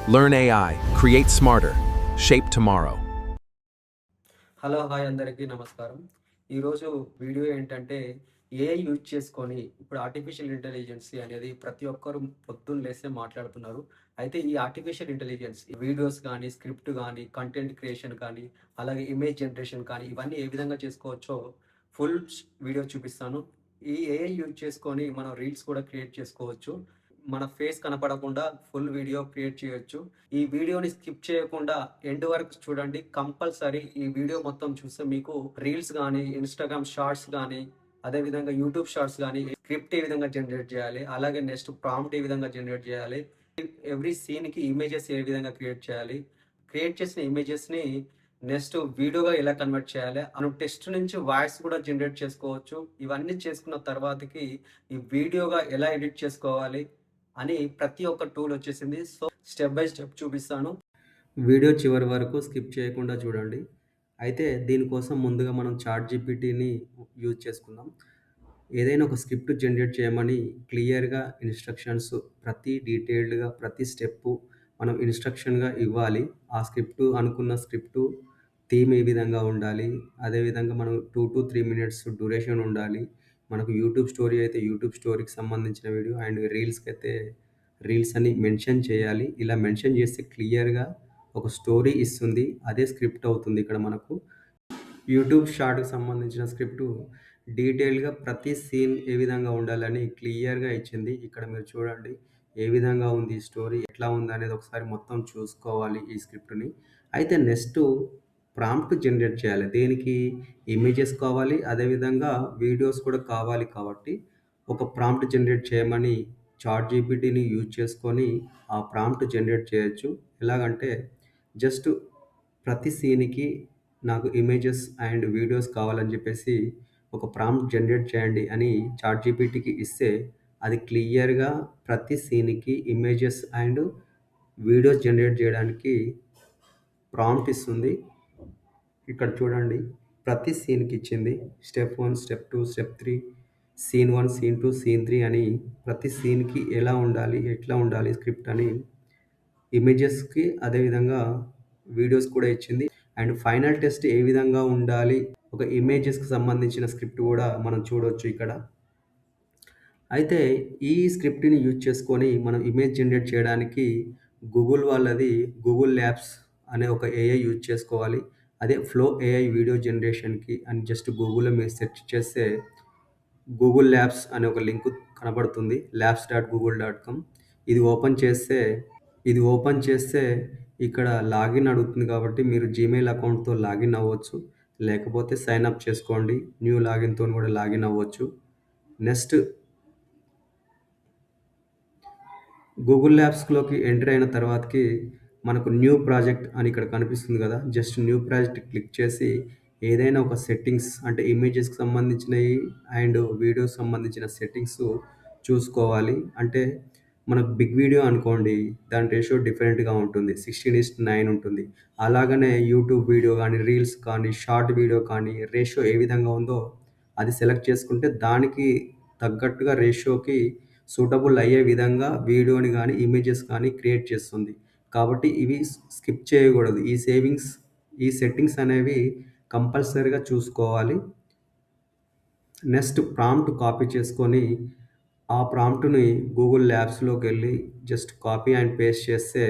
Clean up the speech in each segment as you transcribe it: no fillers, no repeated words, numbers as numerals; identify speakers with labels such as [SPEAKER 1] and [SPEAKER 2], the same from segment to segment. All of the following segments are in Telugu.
[SPEAKER 1] Learn AI, create smarter, shape tomorrow.
[SPEAKER 2] Hello hi అందరికీ నమస్కారం. ఈరోజు వీడియో ఏంటంటే ఏఐ యూజ్ చేసుకొని ఇప్పుడు ఆర్టిఫిషియల్ ఇంటెలిజెన్స్ అనేది ప్రతి ఒక్కరు పొద్దున్న లేస్తే మాట్లాడుతున్నారు. అయితే ఈ ఆర్టిఫిషియల్ ఇంటెలిజెన్స్ వీడియోస్ కానీ, స్క్రిప్ట్ కానీ, కంటెంట్ క్రియేషన్ కానీ, అలాగే ఇమేజ్ జనరేషన్ కానీ ఇవన్నీ ఏ విధంగా చేసుకోవచ్చో ఫుల్ వీడియో చూపిస్తాను. ఈ ఏఐ యూజ్ చేసుకొని మనం రీల్స్ కూడా క్రియేట్ చేసుకోవచ్చు. మన ఫేస్ కనపడకుండా ఫుల్ వీడియో క్రియేట్ చేయొచ్చు. ఈ వీడియోని స్కిప్ చేయకుండా ఎండ్ వరకు చూడండి. కంపల్సరీ ఈ వీడియో మొత్తం చూస్తే మీకు రీల్స్ గానీ, ఇన్‌స్టాగ్రామ్ షార్ట్స్ గానీ, అదేవిధంగా యూట్యూబ్ షార్ట్స్ గానీ, స్క్రిప్ట్ ఏ విధంగా జనరేట్ చేయాలి, అలాగే నెక్స్ట్ ప్రాంప్ట్ ఏ విధంగా జనరేట్ చేయాలి, ఎవ్రీ సీన్‌కి ఇమేజెస్ ఏ విధంగా క్రియేట్ చేయాలి, క్రియేట్ చేసిన ఇమేజెస్‌ని నెక్స్ట్ వీడియోగా ఎలా కన్వర్ట్ చేయాలి, మనం టెక్స్ట్ నుంచి వాయిస్ కూడా జనరేట్ చేసుకోవచ్చు. ఇవన్నీ చేసుకున్న తర్వాతకి ఈ వీడియోగా ఎలా ఎడిట్ చేసుకోవాలి అని ప్రతి ఒక్క టూల్ వచ్చేసింది. సో స్టెప్ బై స్టెప్ చూపిస్తాను. వీడియో చివరి వరకు స్కిప్ చేయకుండా చూడండి. అయితే దీనికోసం ముందుగా మనం చాట్‌జీపీటీని యూజ్ చేసుకుందాం. ఏదైనా ఒక స్క్రిప్ట్ జనరేట్ చేయమని క్లియర్‌గా ఇన్‌స్ట్రక్షన్స్ ప్రతి డీటెయిల్డ్‌గా ప్రతి స్టెప్పు మనం ఇన్‌స్ట్రక్షన్‌గా ఇవ్వాలి. ఆ అనుకున్న స్క్రిప్టు థీమ్ ఏ విధంగా ఉండాలి, అదేవిధంగా మనం 2-3 మినిట్స్ డ్యూరేషన్ ఉండాలి. మనకు యూట్యూబ్ స్టోరీ అయితే యూట్యూబ్ స్టోరీకి సంబంధించిన వీడియో అండ్ రీల్స్‌కైతే రీల్స్ అని మెన్షన్ చేయాలి. ఇలా మెన్షన్ చేస్తే క్లియర్‌గా ఒక స్టోరీ ఇస్తుంది. అదే స్క్రిప్ట్ అవుతుంది ఇక్కడ మనకు. యూట్యూబ్ షార్ట్‌కి సంబంధించిన స్క్రిప్టు డీటెయిల్‌గా ప్రతి సీన్ ఏ విధంగా ఉండాలని క్లియర్‌గా ఇచ్చింది. ఇక్కడ మీరు చూడండి. ఏ విధంగా ఉంది ఈ స్టోరీ, ఎట్లా ఉందనేది ఒకసారి మొత్తం చూసుకోవాలి ఈ స్క్రిప్ట్‌ని. అయితే నెక్స్టు ప్రాంప్ట్ జనరేట్ చేయాలి. దేనికి? ఇమేజెస్ కావాలి. అదేవిధంగా వీడియోస్ కూడా కావాలి కాబట్టి ఒక ప్రాంప్ట్ జనరేట్ చేయమని చాట్‌జీపీటీని యూజ్ చేసుకొని ఆ ప్రాంప్ట్ జనరేట్ చేయొచ్చు. ఎలాగంటే జస్ట్ ప్రతి సీన్‌కి నాకు ఇమేజెస్ అండ్ వీడియోస్ కావాలని చెప్పేసి ఒక ప్రాంప్ట్ జనరేట్ చేయండి అని చాట్‌జీపీటీకి ఇస్తే అది క్లియర్‌గా ప్రతి సీన్‌కి ఇమేజెస్ అండ్ వీడియోస్ జనరేట్ చేయడానికి ప్రాంప్ట్ ఇస్తుంది. ఇక్కడ చూడండి. ప్రతి సీన్‌కి ఇచ్చింది. Step 1, step 2, step 3, scene 1, scene 2, scene 3 అని ప్రతి సీన్‌కి ఎలా ఉండాలి, ఎట్లా ఉండాలి స్క్రిప్ట్ అని ఇమేజెస్‌కి అదేవిధంగా వీడియోస్ కూడా ఇచ్చింది. అండ్ ఫైనల్ టెస్ట్ ఏ విధంగా ఉండాలి, ఒక ఇమేజెస్‌కి సంబంధించిన స్క్రిప్ట్ కూడా మనం చూడొచ్చు ఇక్కడ. అయితే ఈ స్క్రిప్ట్‌ని యూజ్ చేసుకొని మనం ఇమేజ్ జనరేట్ చేయడానికి గూగుల్ వాళ్ళది గూగుల్ ల్యాబ్స్ అనే ఒక ఏఐ యూజ్ చేసుకోవాలి. అదే ఫ్లో ఏఐ వీడియో జనరేషన్‌కి అని జస్ట్ గూగుల్‌లో మీరు సెర్చ్ చేస్తే గూగుల్ ల్యాబ్స్ అనే ఒక లింక్ కనబడుతుంది. labs.google.com. ఇది ఓపెన్ చేస్తే ఇది ఓపెన్ చేస్తే ఇక్కడ లాగిన్ అడుగుతుంది కాబట్టి మీరు జీమెయిల్ అకౌంట్‌తో లాగిన్ అవ్వచ్చు. లేకపోతే సైన్ అప్ చేసుకోండి. న్యూ లాగిన్‌తోని కూడా లాగిన్ అవ్వచ్చు. నెక్స్ట్ గూగుల్ ల్యాబ్స్‌లోకి ఎంటర్ అయిన తర్వాతకి మనకు న్యూ ప్రాజెక్ట్ అని ఇక్కడ కనిపిస్తుంది కదా! జస్ట్ న్యూ ప్రాజెక్ట్ క్లిక్ చేసి ఏదైనా ఒక సెట్టింగ్స్ అంటే ఇమేజెస్‌కి సంబంధించినయి అండ్ వీడియోకి సంబంధించిన సెట్టింగ్స్ చూసుకోవాలి. అంటే మనకు బిగ్ వీడియో అనుకోండి, దాని రేషియో డిఫరెంట్‌గా ఉంటుంది. 16:9 ఉంటుంది. అలాగనే యూట్యూబ్ వీడియో గానీ, రీల్స్ కానీ, షార్ట్ వీడియో కానీ రేషియో ఏ విధంగా ఉందో అది సెలెక్ట్ చేసుకుంటే దానికి తగ్గట్టుగా రేషియోకి సూటబుల్ అయ్యే విధంగా వీడియోని గానీ, ఇమేజెస్ కానీ క్రియేట్ చేస్తుంది. కాబట్టి ఇవి స్కిప్ చేయకూడదు. ఈ సెట్టింగ్స్ అనేవి కంపల్సరీగా చూసుకోవాలి. నెక్స్ట్ ప్రాంప్ట్ కాపీ చేసుకొని, ఆ ప్రాంప్ట్‌ని గూగుల్ ల్యాబ్స్‌లోకెళ్ళి జస్ట్ కాపీ అండ్ పేస్ట్ చేస్తే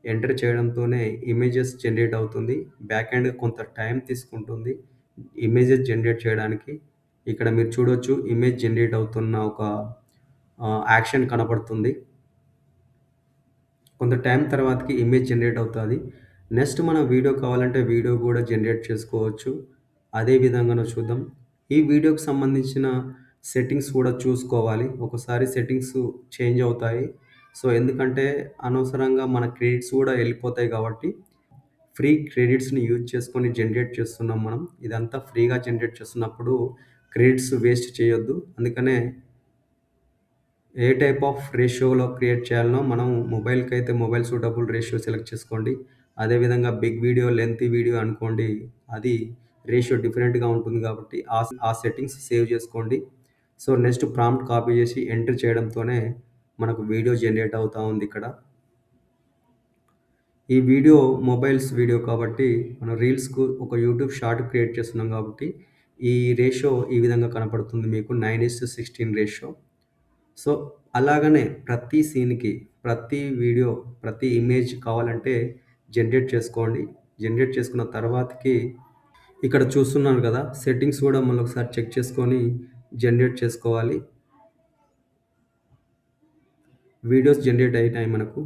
[SPEAKER 2] ఎంటర్ చేయడంతోనే ఇమేజెస్ జనరేట్ అవుతుంది. బ్యాక్ ఎండ్ కొంత టైం తీసుకుంటుంది ఇమేజెస్ జనరేట్ చేయడానికి. ఇక్కడ మీరు చూడొచ్చు ఇమేజ్ జనరేట్ అవుతున్న ఒక యాక్షన్ కనపడుతుంది. కొంత టైం తర్వాతకి ఇమేజ్ జనరేట్ అవుతాది. నెక్స్ట్ మనం వీడియో కావాలంటే వీడియో కూడా జనరేట్ చేసుకోవచ్చు. అదే విధంగాను చూద్దాం. ఈ వీడియోకి సంబంధించిన సెట్టింగ్స్ కూడా చూసుకోవాలి. ఒకసారి సెట్టింగ్స్ చేంజ్ అవుతాయి. సో, ఎందుకంటే అనవసరంగా మన క్రెడిట్స్ కూడా ఎళ్ళిపోతాయి కాబట్టి ఫ్రీ క్రెడిట్స్‌ని యూజ్ చేసుకొని జనరేట్ చేస్తున్నాం మనం. ఇదంతా ఫ్రీగా జనరేట్ చేస్తున్నప్పుడు క్రెడిట్స్ వేస్ట్ చేయొద్దు. అందుకనే ఏ టైప్ ఆఫ్ రేషియోలో క్రియేట్ చేయాలనో మనం మొబైల్‌కైతే మొబైల్ సూటబుల్ రేషియో సెలెక్ట్ చేసుకోండి. అదేవిధంగా బిగ్ వీడియో, లెంతీ వీడియో అనుకోండి. అది రేషియో డిఫరెంట్‌గా ఉంటుంది కాబట్టి ఆ సెట్టింగ్స్ సేవ్ చేసుకోండి. సో, నెక్స్ట్ ప్రాంప్ట్ కాపీ చేసి ఎంటర్ చేయడంతోనే మనకు వీడియో జనరేట్ అవుతా ఉంది ఇక్కడ. ఈ వీడియో మొబైల్స్ వీడియో కాబట్టి మనం రీల్స్‌కు ఒక యూట్యూబ్ షార్ట్ క్రియేట్ చేస్తున్నాం కాబట్టి ఈ రేషియో ఈ విధంగా కనపడుతుంది మీకు 9:16 రేషియో. సో, అలాగనే ప్రతి సీన్‌కి, ప్రతి వీడియో, ప్రతి ఇమేజ్ కావాలంటే జనరేట్ చేసుకోండి. జనరేట్ చేసుకున్న తర్వాతకి ఇక్కడ చూస్తున్నారు కదా! సెట్టింగ్స్ కూడా మళ్ళొకసారి చెక్ చేసుకొని జనరేట్ చేసుకోవాలి. వీడియోస్ జనరేట్ అయినాయి మనకు.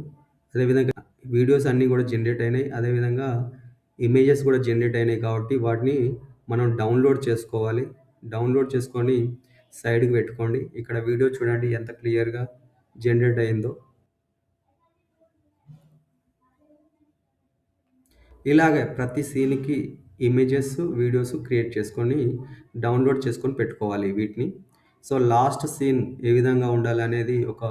[SPEAKER 2] అదేవిధంగా వీడియోస్ అన్నీ కూడా జనరేట్ అయినాయి. అదేవిధంగా ఇమేజెస్ కూడా జనరేట్ అయినాయి కాబట్టి వాటిని మనం డౌన్‌లోడ్ చేసుకోవాలి. డౌన్‌లోడ్ చేసుకొని సైడ్‌కి పెట్టుకోండి. ఇక్కడ వీడియో చూడండి ఎంత క్లియర్‌గా జనరేట్ అయిందో. ఇలాగే ప్రతి సీన్‌కి ఇమేజెస్, వీడియోస్ క్రియేట్ చేసుకొని డౌన్‌లోడ్ చేసుకొని పెట్టుకోవాలి వీటిని. సో, లాస్ట్ సీన్ ఏ విధంగా ఉండాలనేది ఒక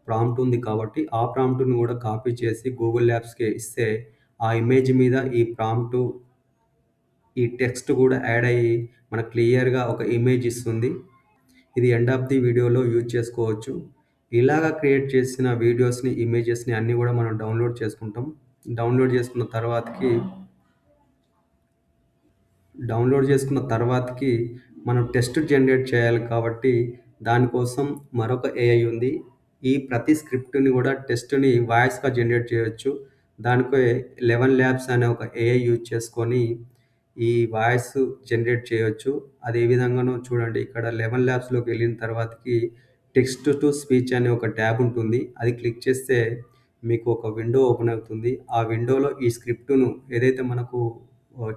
[SPEAKER 2] ప్రాంప్ట్ ఉంది కాబట్టి, ఆ ప్రాంప్ట్‌ని కూడా కాపీ చేసి గూగుల్ ల్యాబ్స్‌కి ఇస్తే, ఆ ఇమేజ్ మీద ఈ ప్రాంప్టు, ఈ టెక్స్ట్ కూడా యాడ్ అయ్యి మనకు క్లియర్‌గా ఒక ఇమేజ్ ఇస్తుంది. ఇది ఎండ్ ఆఫ్ ది వీడియోలో యూజ్ చేసుకోవచ్చు. ఇలాగ క్రియేట్ చేసిన వీడియోస్‌ని, ఇమేజెస్‌ని అన్నీ కూడా మనం డౌన్‌లోడ్ చేసుకుంటాం. డౌన్‌లోడ్ చేసుకున్న తర్వాతకి మనం టెక్స్ట్ జనరేట్ చేయాలి కాబట్టి దానికోసం మరొక ఏఐ ఉంది. ఈ ప్రతి స్క్రిప్ట్‌ని కూడా టెక్స్ట్‌ని వాయిస్‌గా జనరేట్ చేయొచ్చు. దానికే 11 ల్యాబ్స్ అనే ఒక ఏఐ యూజ్ చేసుకొని ఈ వాయిస్ జనరేట్ చేయొచ్చు. అది ఏ విధంగానో చూడండి. ఇక్కడ 11 ల్యాబ్స్‌లోకి వెళ్ళిన తర్వాతకి టెక్స్ట్ టు స్పీచ్ అనే ఒక ట్యాబ్ ఉంటుంది. అది క్లిక్ చేస్తే మీకు ఒక విండో ఓపెన్ అవుతుంది. ఆ విండోలో ఈ స్క్రిప్ట్‌ను ఏదైతే మనకు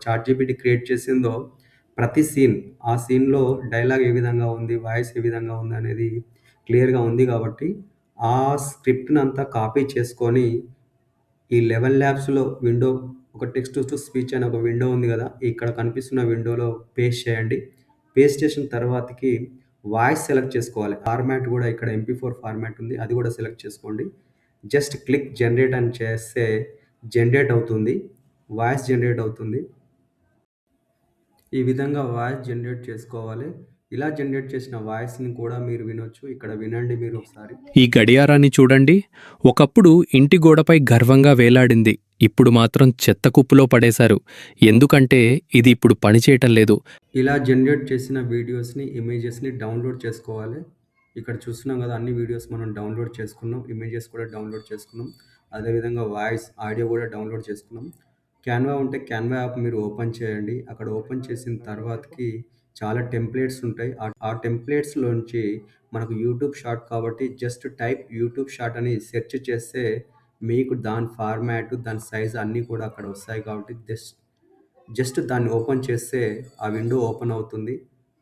[SPEAKER 2] చాట్‌జీపీటీ క్రియేట్ చేసిందో ప్రతి సీన్, ఆ సీన్‌లో డైలాగ్ ఏ విధంగా ఉంది, వాయిస్ ఏ విధంగా ఉంది అనేది క్లియర్‌గా ఉంది కాబట్టి, ఆ స్క్రిప్ట్‌నంతా కాపీ చేసుకొని ఈ 11 ల్యాబ్స్‌లో విండో ఒక టెక్స్ట్ టు స్పీచ్ అనే ఒక విండో ఉంది గదా! ఇక్కడ కనిపిస్తున్న విండోలో పేస్ట్ చేయండి. పేస్ట్ చేసిన తర్వాతకి వాయిస్ సెలెక్ట్ చేసుకోవాలి. ఫార్మాట్ గూడా ఇక్కడ MP4 ఫార్మాట్ ఉంది. అది గూడా సెలెక్ట్ చేసుకోండి. జస్ట్ క్లిక్ జనరేట్ అని చేస్తే జనరేట్ అవుతుంది. వాయిస్ జనరేట్ అవుతుంది. ఈ విధంగా వాయిస్ జనరేట్ చేసుకోవాలి. ఇలా జనరేట్ చేసిన వాయిస్‌ని కూడా మీరు వినొచ్చు. ఇక్కడ వినండి మీరు ఒకసారి.
[SPEAKER 3] ఈ గడియారాన్ని చూడండి. ఒకప్పుడు ఇంటి గోడపై గర్వంగా వేలాడింది. ఇప్పుడు మాత్రం చెత్త కుప్పలో పడేశారు. ఎందుకంటే ఇది ఇప్పుడు పనిచేయటం లేదు.
[SPEAKER 2] ఇలా జనరేట్ చేసిన వీడియోస్‌ని, ఇమేజెస్‌ని డౌన్‌లోడ్ చేసుకోవాలి. ఇక్కడ చూస్తున్నాం గదా! అన్ని వీడియోస్ మనం డౌన్‌లోడ్ చేసుకున్నాం. ఇమేజెస్ కూడా డౌన్‌లోడ్ చేసుకున్నాం. అదేవిధంగా వాయిస్, ఆడియో కూడా డౌన్‌లోడ్ చేసుకున్నాం. క్యాన్వా ఉంటే క్యాన్వా యాప్ మీరు ఓపెన్ చేయండి. అక్కడ ఓపెన్ చేసిన తర్వాతకి చాలా టెంప్లేట్స్ ఉంటాయి. ఆ టెంప్లేట్స్‌లోంచి మనకు యూట్యూబ్ షార్ట్ కాబట్టి జస్ట్ టైప్ యూట్యూబ్ షార్ట్ అని సెర్చ్ చేస్తే మీకు దాని ఫార్మాట్, దాని సైజ్ అన్నీ కూడా అక్కడ వస్తాయి కాబట్టి జస్ట్ దాన్ని ఓపెన్ చేస్తే ఆ విండో ఓపెన్ అవుతుంది.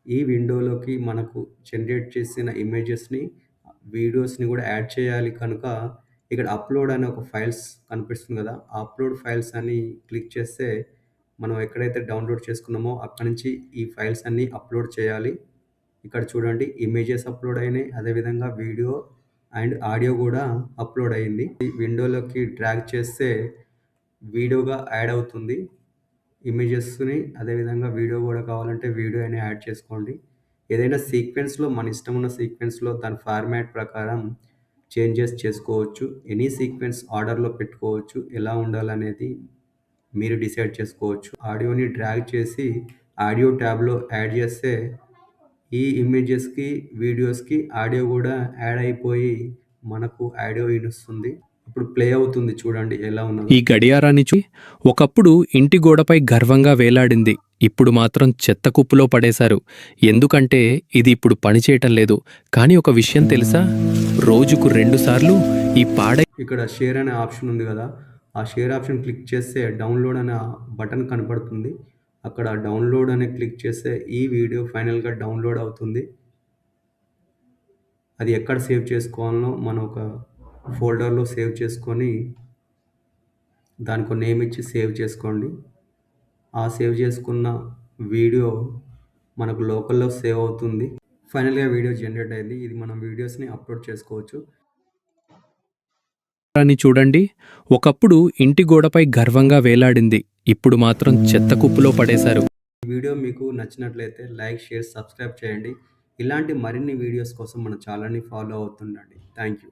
[SPEAKER 2] ఈ విండోలోకి మనకు జనరేట్ చేసిన ఇమేజెస్‌ని, వీడియోస్‌ని కూడా యాడ్ చేయాలి కనుక ఇక్కడ అప్‌లోడ్ అనే ఒక ఫైల్స్ కనిపిస్తుంది కదా! ఆ అప్‌లోడ్ ఫైల్స్ అని క్లిక్ చేస్తే మనం ఎక్కడైతే డౌన్‌లోడ్ చేసుకున్నామో అక్కడి నుంచి ఈ ఫైల్స్ అన్నీ అప్‌లోడ్ చేయాలి. ఇక్కడ చూడండి ఇమేజెస్ అప్‌లోడ్ అయినాయి. అదేవిధంగా వీడియో అండ్ ఆడియో కూడా అప్‌లోడ్ అయింది. ఈ విండోలోకి డ్రాగ్ చేస్తే వీడియోగా యాడ్ అవుతుంది. ఇమేజెస్‌ని అదేవిధంగా వీడియో గూడా కావాలంటే వీడియో అయినా యాడ్ చేసుకోండి. ఏదైనా సీక్వెన్స్‌లో మన ఇష్టమున్న సీక్వెన్స్‌లో దాని ఫార్మాట్ ప్రకారం చేంజెస్ చేసుకోవచ్చు. ఎనీ సీక్వెన్స్ ఆర్డర్‌లో పెట్టుకోవచ్చు. ఎలా ఉండాలనేది మీరు డిసైడ్ చేసుకోవచ్చు. ఆడియోని డ్రాగ్ చేసి ఆడియో ట్యాబ్‌లో యాడ్ చేస్తే ఈ ఇమేజెస్‌కి, వీడియోస్‌కి ఆడియో గూడా యాడ్ అయిపోయి మనకు ఆడియో ఇనొస్తుంది. ఇప్పుడు ప్లే అవుతుంది చూడండి ఎలా ఉన్నదో.
[SPEAKER 3] ఈ గడియారాన్ని ఒకప్పుడు ఇంటి గోడపై గర్వంగా వేలాడింది. ఇప్పుడు మాత్రం చెత్త కుప్పలో పడేశారు. ఎందుకంటే ఇది ఇప్పుడు పనిచేయటం లేదు. కానీ ఒక విషయం తెలుసా? రోజుకు 2 సార్లు ఈ
[SPEAKER 2] ఇక్కడ షేర్ అనే ఆప్షన్ ఉంది కదా! ఆ షేర్ ఆప్షన్ క్లిక్ చేస్తే డౌన్‌లోడ్ అనే బటన్ కనపడుతుంది. అక్కడ డౌన్‌లోడ్ అని క్లిక్ చేస్తే ఈ వీడియో ఫైనల్‌గా డౌన్‌లోడ్ అవుతుంది. అది ఎక్కడ సేవ్ చేసుకోవాలనో మనం ఒక ఫోల్డర్‌లో సేవ్ చేసుకొని దానికో నేమ్ ఇచ్చి సేవ్ చేసుకోండి. ఆ సేవ్ చేసుకున్న వీడియో మనకు లోకల్‌లో సేవ్ అవుతుంది. ఫైనల్‌గా వీడియో జనరేట్ అయింది. ఇది మనం వీడియోస్‌ని అప్‌లోడ్ చేసుకోవచ్చు.
[SPEAKER 3] గడియారాన్ని చూడండి. ఒకప్పుడు ఇంటి గోడపై గర్వంగా వేలాడింది. ఇప్పుడు మాత్రం చెత్త కుప్పలో పడేశారు.
[SPEAKER 2] ఈ వీడియో మీకు నచ్చినట్లయితే లైక్, షేర్, సబ్స్క్రైబ్ చేయండి. ఇలాంటి మరిన్ని వీడియోస్ కోసం మన ఛానల్‌ని ఫాలో అవుతుండండి. Thank you.